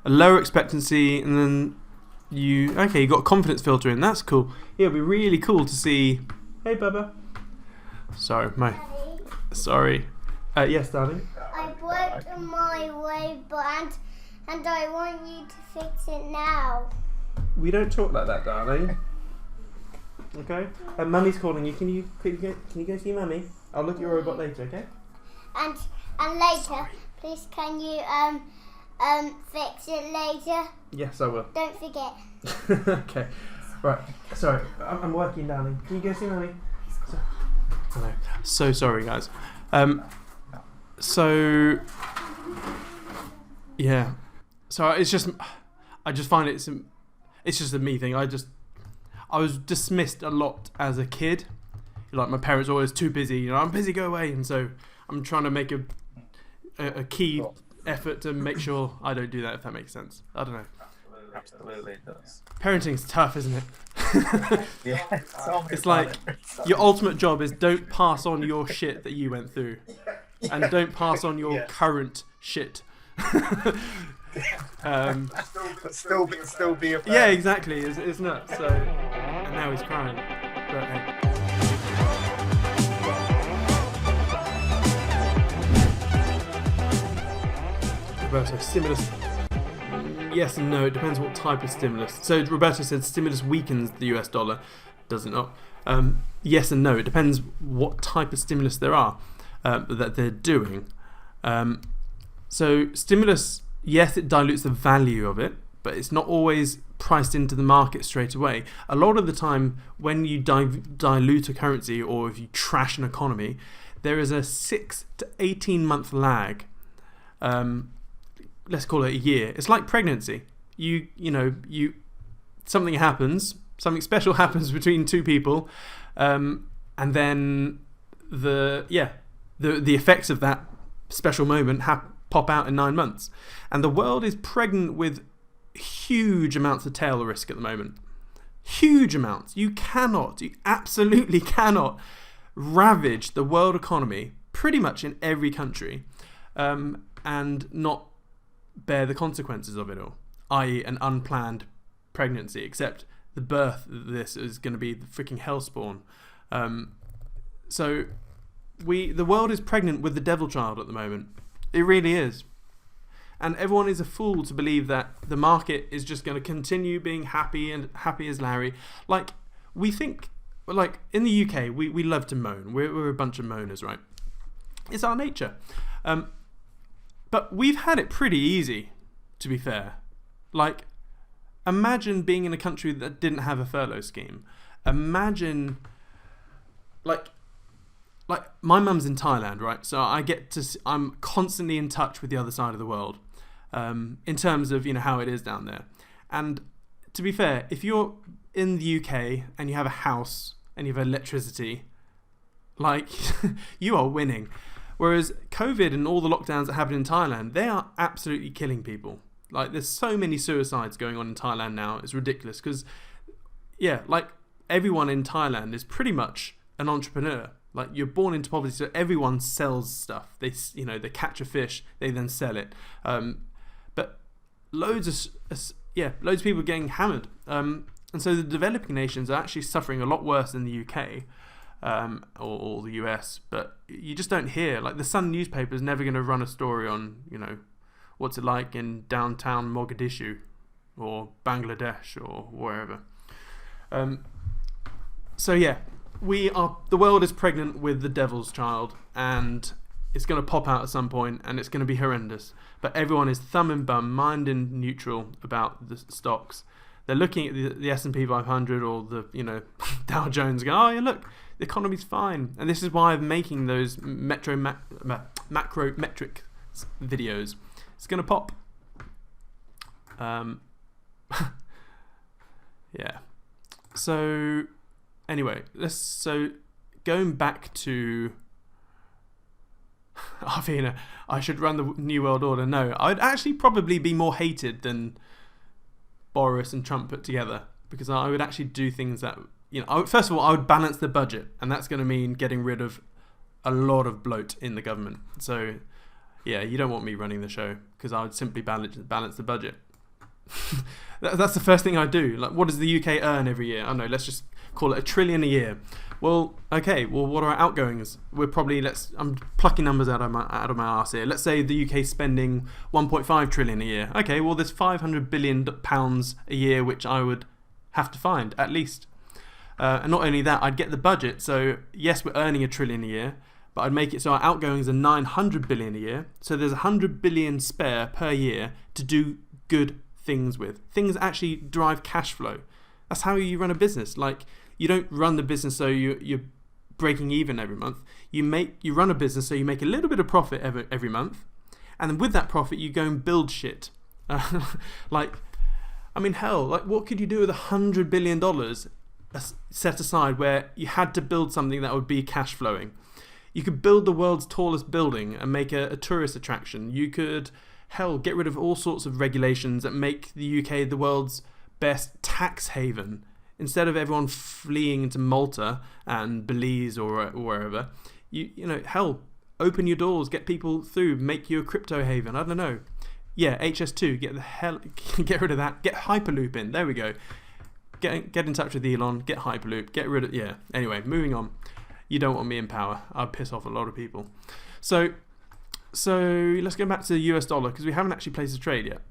a lower expectancy, and then you got a confidence filter in. That's cool. Yeah, it'd be really cool to see. Hey, Bubba. Sorry. Yes, darling. I broke my waistband and I want you to fix it now. We don't talk like that, darling. Okay. Mummy's calling you. Can you go see Mummy? I'll look at your robot later. Okay. And later, please can you fix it later? Yes, I will. Don't forget. Okay. Right. Sorry. I'm working, darling. Can you go see Mummy? So sorry, guys. So yeah. So I just find it's just a me thing. I was dismissed a lot as a kid. Like, my parents were always too busy. I'm busy, go away. And so I'm trying to make a key effort to make sure I don't do that, if that makes sense. I don't know. Absolutely it does. Parenting's tough, isn't it? Yeah. It's like your ultimate job is don't pass on your shit that you went through, and don't pass on your current shit. Still be a parent. Yeah, exactly. It's nuts. So, and now he's crying. But, hey. Roberto, stimulus. Yes and no. It depends what type of stimulus. So Roberto said stimulus weakens the US dollar. Does it not? Yes and no. It depends what type of stimulus there are that they're doing. So stimulus, yes, it dilutes the value of it, but it's not always priced into the market straight away. A lot of the time, when you dilute a currency, or if you trash an economy, there is a 6 to 18 month lag. Let's call it a year. It's like pregnancy. Something happens, something special happens between two people, and then the effects of that special moment pop out in 9 months. And the world is pregnant with huge amounts of tail risk at the moment. Huge amounts. You absolutely cannot ravage the world economy pretty much in every country and not bear the consequences of it all, i.e. an unplanned pregnancy, except the birth of this is going to be the freaking hellspawn. So the world is pregnant with the devil child at the moment. It really is. And everyone is a fool to believe that the market is just going to continue being happy as Larry. Like, we think, like, in the UK, we love to moan. We're a bunch of moaners, right? It's our nature. But we've had it pretty easy, to be fair. Like, imagine being in a country that didn't have a furlough scheme. Imagine, like my mum's in Thailand, right? So I'm constantly in touch with the other side of the world, in terms of how it is down there. And to be fair, if you're in the UK and you have a house and you have electricity, like, you are winning. Whereas COVID and all the lockdowns that happen in Thailand, they are absolutely killing people. Like, there's so many suicides going on in Thailand now. It's ridiculous because, yeah, like, everyone in Thailand is pretty much an entrepreneur. Like, you're born into poverty, so everyone sells stuff. They catch a fish, they then sell it. But loads of people are getting hammered. And so the developing nations are actually suffering a lot worse than the UK. Or the US, but you just don't hear. Like, the Sun newspaper is never going to run a story on, what's it like in downtown Mogadishu or Bangladesh or wherever. So yeah, the world is pregnant with the devil's child, and it's going to pop out at some point, and it's going to be horrendous. But everyone is thumb and bum, mind and neutral about the stocks. They're looking at the S&P 500 or the Dow Jones, going, oh yeah, look, the economy's fine. And this is why I'm making those macrometric videos. It's gonna pop. Yeah. So anyway, going back to Arvina, I should run the New World Order. No, I'd actually probably be more hated than Boris and Trump put together, because I would actually do things that, first of all, I would balance the budget, and that's going to mean getting rid of a lot of bloat in the government. So yeah, you don't want me running the show, because I would simply balance the budget. That's the first thing I do. Like, what does the UK earn every year? I don't know, let's just call it $1 trillion a year. Well, okay, well, what are our outgoings? We're probably, I'm plucking numbers out of my arse here. Let's say the UK spending 1.5 trillion a year. Okay, well, there's 500 billion pounds a year, which I would have to find, at least. And not only that, I'd get the budget. So, yes, we're earning $1 trillion a year, but I'd make it so our outgoings are 900 billion a year. So there's 100 billion spare per year to do good things with. Things that actually drive cash flow. That's how you run a business. Like, you don't run the business so you're breaking even every month. You run a business so you make a little bit of profit every month, and then with that profit you go and build shit. Like, I mean, hell, like, what could you do with $100 billion set aside where you had to build something that would be cash flowing? You could build the world's tallest building and make a tourist attraction. You could, hell, get rid of all sorts of regulations that make the UK the world's best tax haven. Instead of everyone fleeing to Malta and Belize or wherever, you know, hell, open your doors, get people through, make you a crypto haven. I don't know. Yeah, HS2, get rid of that. Get Hyperloop in. There we go. Get in touch with Elon. Get Hyperloop. Get rid of, yeah. Anyway, moving on. You don't want me in power. I'd piss off a lot of people. So let's go back to the US dollar, because we haven't actually placed a trade yet.